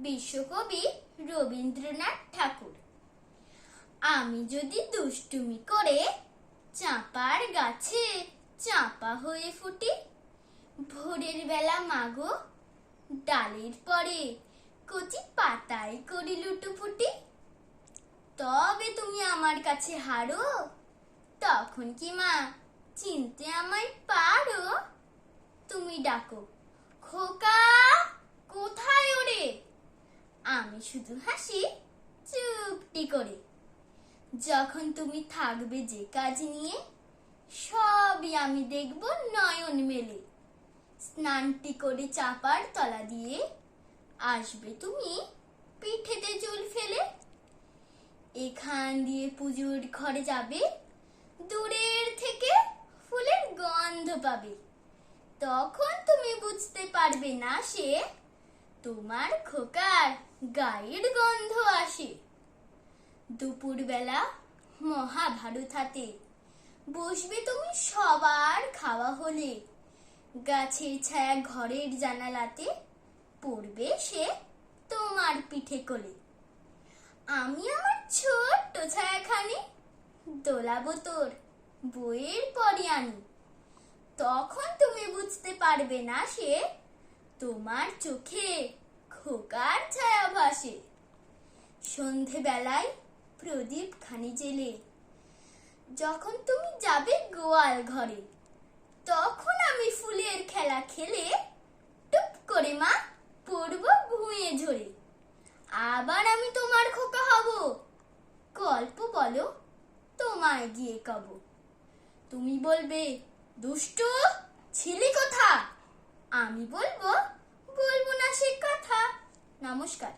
বিশ্বকবি রবীন্দ্রনাথ ঠাকুর। আমি যদি দুষ্টুমি করে চাঁপার গাছে চাঁপা হয়ে ফুটি, ভোরের বেলা মাগো ডালের পরে কচি পাতায় করি লুটোপুটি, তবে তুমি আমার কাছে হারো, তখন কি মা চিনতে আমায় পারো? তুমি ডাকো, খোকা কোথায় ওরে? আমি শুধু হাসি চুপটি করে। যখন তুমি থাকবে যে কাজ নিয়ে, সবই আমি দেখব নয়ন মেলে। স্নানটি করে চাপার তলা দিয়ে আসবে তুমি পিঠেতে চুল ফেলে। এখান দিয়ে পুজোর ঘরে যাবে, দূরের থেকে ফুলের গন্ধ পাবে। তখন তুমি বুঝতে পারবে না সে তোমার খোকার গায়ের গন্ধ আসে। দুপুর বেলা মহাভারত হাতে বসবে তুমি সবার খাওয়া হলে, গাছের ছায়া ঘরের জানালাতে পড়বে সে তোমার পিঠে কোলে। আমি আমার ছোট্ট ছায়াখানি দোলাবো তোর বইয়ের পরে আনি। তখন তুমি বুঝতে পারবে না সে তোমার চোখে খোকার ছায়া ভাসে। সন্ধে বেলায় প্রদীপ খানি জেলে যখন তুমি যাবে গোয়াল ঘরে, তখন আমি ফুলের খেলা খেলে টুপ করে মা পড়বো ভুঁয়ে ঝরে। আবার আমি তোমার খোকা হব, গল্প বলো তোমায় গিয়ে কব। তুমি বলবে দুষ্টু ছিলি কোথা? আমি বলবো না সে কথা। নমস্কার।